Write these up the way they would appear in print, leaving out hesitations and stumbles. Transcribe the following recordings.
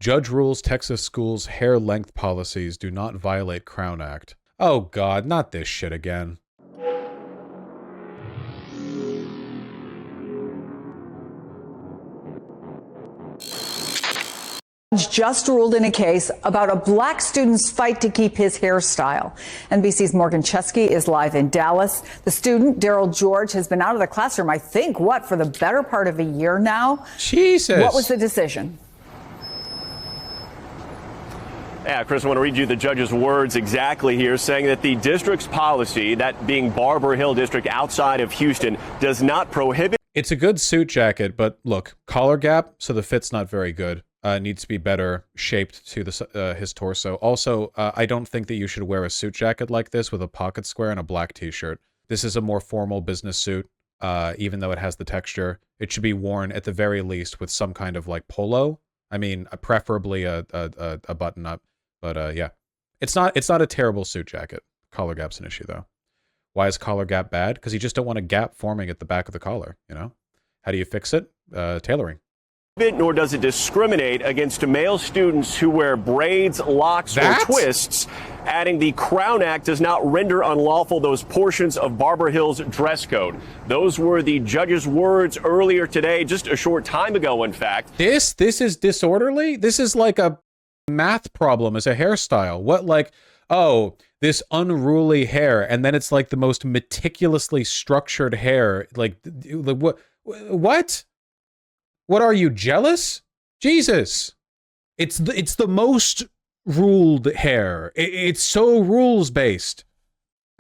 Judge rules Texas schools' hair length policies do not violate Crown Act. Oh God, not this shit again. Just ruled in a case about a black student's fight to keep his hairstyle. NBC's Morgan Chesky is live in Dallas. The student, Daryl George, has been out of the classroom, I think, for the better part of a year now? Jesus. What was the decision? Yeah, Chris, I want to read you the judge's words exactly here, saying that the district's policy, that being Barber Hill District outside of Houston, does not prohibit. It's a good suit jacket, but look, collar gap, so the fit's not very good. Needs to be better shaped to the his torso. Also, I don't think that you should wear a suit jacket like this with a pocket square and a black t-shirt. This is a more formal business suit, even though it has the texture. It should be worn at the very least with some kind of like polo. I mean, preferably a button up. But yeah, it's not a terrible suit jacket. Collar gap's an issue though. Why is collar gap bad? Because you just don't want a gap forming at the back of the collar. You know, how do you fix it? Tailoring. Nor does it discriminate against male students who wear braids, locks, or twists, adding the Crown Act does not render unlawful those portions of Barber Hill's dress code. Those were the judge's words earlier today, just a short time ago, in fact. This is disorderly? This is like a math problem as a hairstyle. What, like, oh, this unruly hair, and then it's like the most meticulously structured hair. Like what? What are you, jealous? Jesus. It's the most ruled hair. It's so rules-based.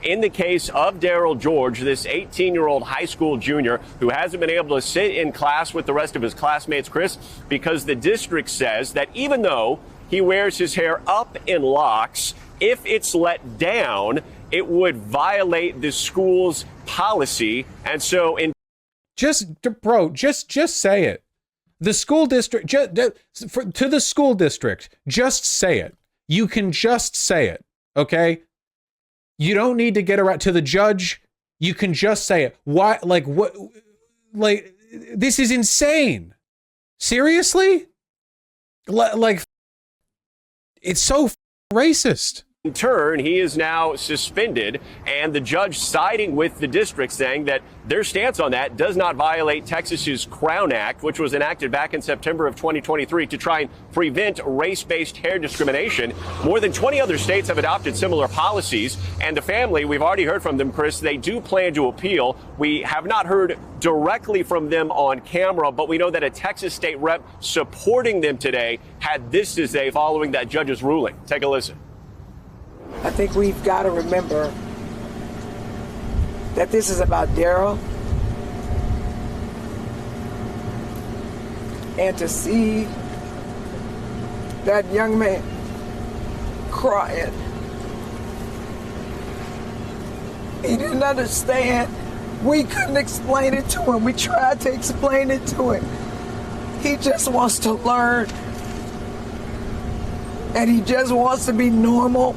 In the case of Daryl George, this 18-year-old high school junior who hasn't been able to sit in class with the rest of his classmates, Chris, because the district says that even though he wears his hair up in locks, if it's let down, it would violate the school's policy. And so in just say it. The school district, to the school district, just say it. You can just say it, okay? You don't need to get around to the judge. You can just say it. Why? Like, what? Like, this is insane. Seriously? Like, it's so racist. In turn, he is now suspended, and the judge siding with the district, saying that their stance on that does not violate Texas's Crown Act, which was enacted back in September of 2023 to try and prevent race-based hair discrimination. More than 20 other states have adopted similar policies, and the family, we've already heard from them, Chris, they do plan to appeal. We have not heard directly from them on camera, but we know that a Texas state rep supporting them today had this to say following that judge's ruling. Take a listen. I think we've got to remember that this is about Daryl. And to see that young man crying, he didn't understand. We couldn't explain it to him. We tried to explain it to him. He just wants to learn. And he just wants to be normal.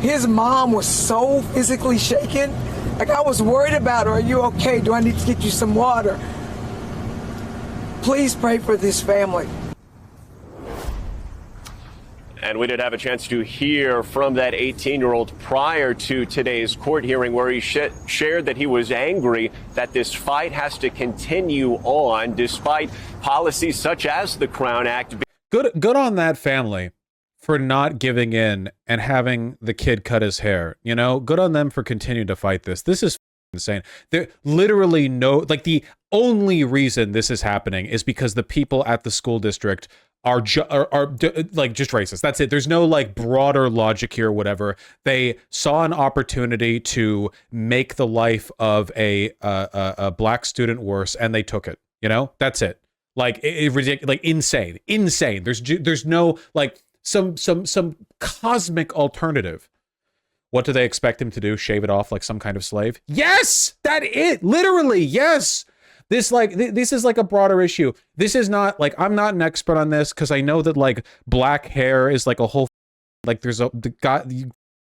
His mom was so physically shaken. Like, I was worried about her. Are you okay? Do I need to get you some water? Please pray for this family. And we did have a chance to hear from that 18-year-old prior to today's court hearing, where he shared that he was angry that this fight has to continue on despite policies such as the Crown Act. Good on that family for not giving in and having the kid cut his hair. You know, good on them for continuing to fight this. This is insane. There literally like, the only reason this is happening is because the people at the school district are like just racist. That's it. There's no like broader logic here or whatever. They saw an opportunity to make the life of a black student worse, and they took it. You know, that's it. Like ridiculous, like insane. There's no like some cosmic alternative. What do they expect him to do? Shave it off like some kind of slave? Yes, that it. Literally, yes. This is like a broader issue. This is not like, I'm not an expert on this because I know that like black hair is like a whole, like there's got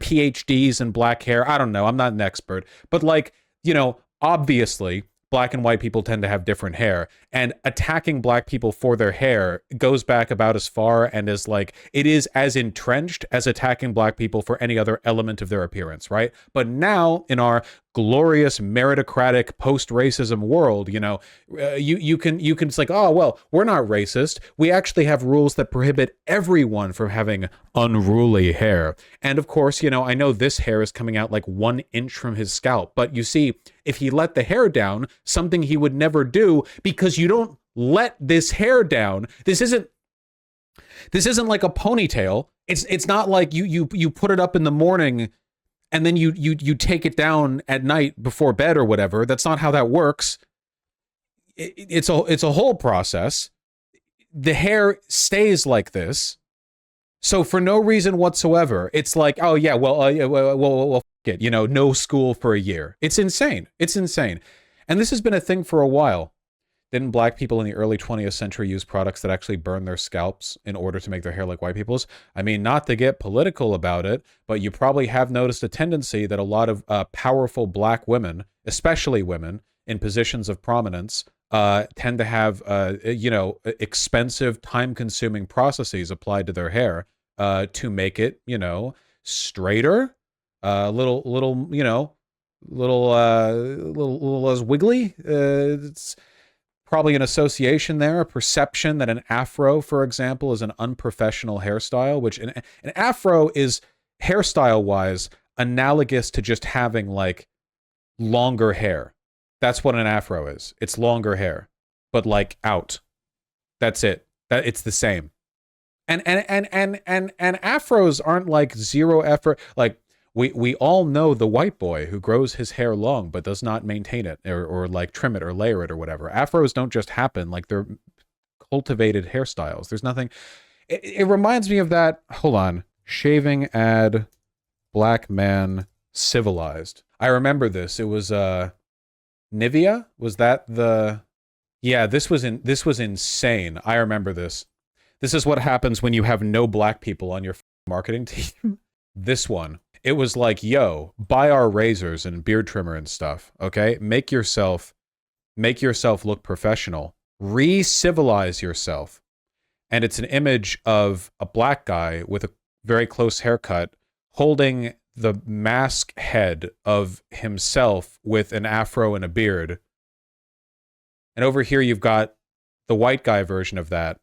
PhDs in black hair. I don't know. I'm not an expert, but like, you know, obviously black and white people tend to have different hair, and attacking black people for their hair goes back about as far and is like, it is as entrenched as attacking black people for any other element of their appearance, right? But now in our glorious meritocratic post-racism world, you know, you can it's like, oh well, we're not racist, we actually have rules that prohibit everyone from having unruly hair. And of course, you know, I know this hair is coming out like 1 inch from his scalp, but you see, if he let the hair down, something he would never do, because you don't let this hair down. This isn't like a ponytail. It's not like you put it up in the morning and then you take it down at night before bed or whatever. That's not how that works. It's a whole process. The hair stays like this. So for no reason whatsoever, it's like, oh yeah, well, f it, you know, no school for a year. It's insane. It's insane. And this has been a thing for a while. Didn't black people in the early 20th century use products that actually burn their scalps in order to make their hair like white people's? I mean, not to get political about it, but you probably have noticed a tendency that a lot of powerful black women, especially women in positions of prominence, tend to have, you know, expensive, time-consuming processes applied to their hair to make it, you know, straighter, little, you know, little less wiggly. It's probably an association there, a perception that an afro, for example, is an unprofessional hairstyle, which an afro is hairstyle-wise analogous to just having like longer hair. That's what an afro is. It's longer hair, but like out. That's it. It's the same. And afros aren't like zero effort. Like we all know the white boy who grows his hair long but does not maintain it or like trim it or layer it or whatever. Afros don't just happen. Like they're cultivated hairstyles. There's nothing. It reminds me of that. Hold on. Shaving ad, black man civilized. I remember this. It was Nivea? Was that the... Yeah, this was insane. I remember this. This is what happens when you have no black people on your marketing team. This one. It was like, yo, buy our razors and beard trimmer and stuff, okay? Make yourself look professional. Re-civilize yourself. And it's an image of a black guy with a very close haircut holding the mask head of himself with an afro and a beard. And over here you've got the white guy version of that.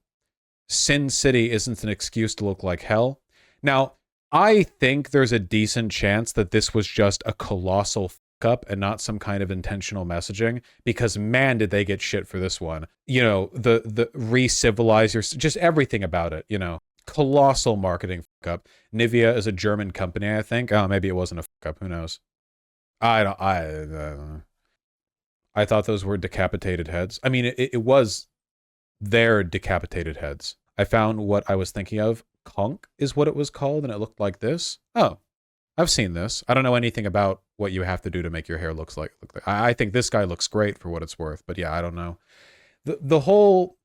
Sin City isn't an excuse to look like hell. Now, I think there's a decent chance that this was just a colossal fuck-up and not some kind of intentional messaging, because man, did they get shit for this one. You know, the re-civilize your... just everything about it, you know. Colossal marketing fuck-up. Nivea is a German company, I think. Oh, maybe it wasn't a fuck-up. Who knows? I don't know. I thought those were decapitated heads. I mean, it was their decapitated heads. I found what I was thinking of. Conch is what it was called, and it looked like this. Oh, I've seen this. I don't know anything about what you have to do to make your hair look like. I think this guy looks great for what it's worth, but yeah, I don't know. The whole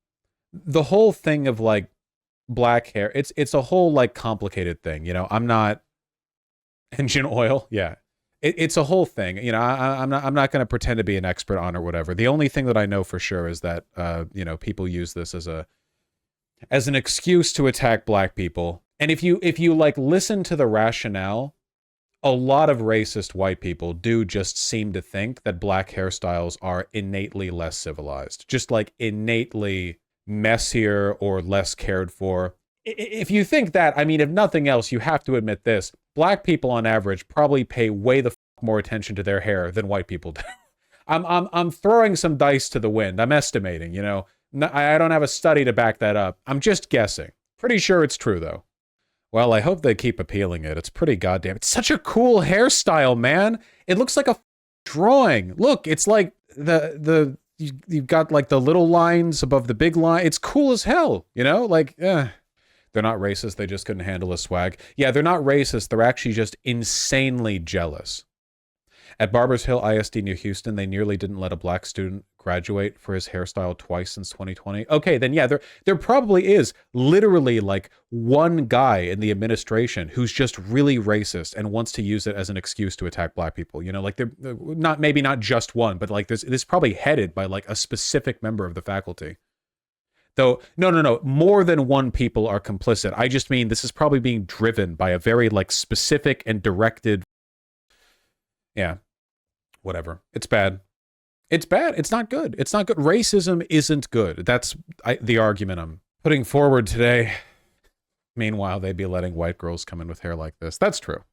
thing of like black hair, it's a whole like complicated thing, you know. I'm not... engine oil, yeah. It's a whole thing, you know. I'm not going to pretend to be an expert on it or whatever. The only thing that I know for sure is that you know, people use this as an excuse to attack black people. And if you like listen to the rationale, a lot of racist white people do just seem to think that black hairstyles are innately less civilized, just like innately messier or less cared for. If you think that, I mean, if nothing else, you have to admit this. Black people on average probably pay way the more attention to their hair than white people do. I'm throwing some dice to the wind. I'm estimating, you know. I don't have a study to back that up. I'm just guessing. Pretty sure it's true, though. Well, I hope they keep appealing it. It's pretty goddamn... it's such a cool hairstyle, man. It looks like a drawing. Look, it's like you've got like the little lines above the big line. It's cool as hell, you know? Like, they're not racist. They just couldn't handle a swag. Yeah, they're not racist. They're actually just insanely jealous. At Barbers Hill ISD near Houston, they nearly didn't let a black student graduate for his hairstyle twice since 2020. Okay, then yeah, there probably is literally like one guy in the administration who's just really racist and wants to use it as an excuse to attack black people. You know, like they're not, maybe not just one, but like this probably headed by like a specific member of the faculty. Though, no, more than one people are complicit. I just mean this is probably being driven by a very like specific and directed. Yeah, whatever. It's bad. It's bad. It's not good. It's not good. Racism isn't good. That's the argument I'm putting forward today. Meanwhile, they'd be letting white girls come in with hair like this. That's true.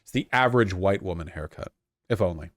It's the average white woman haircut, if only.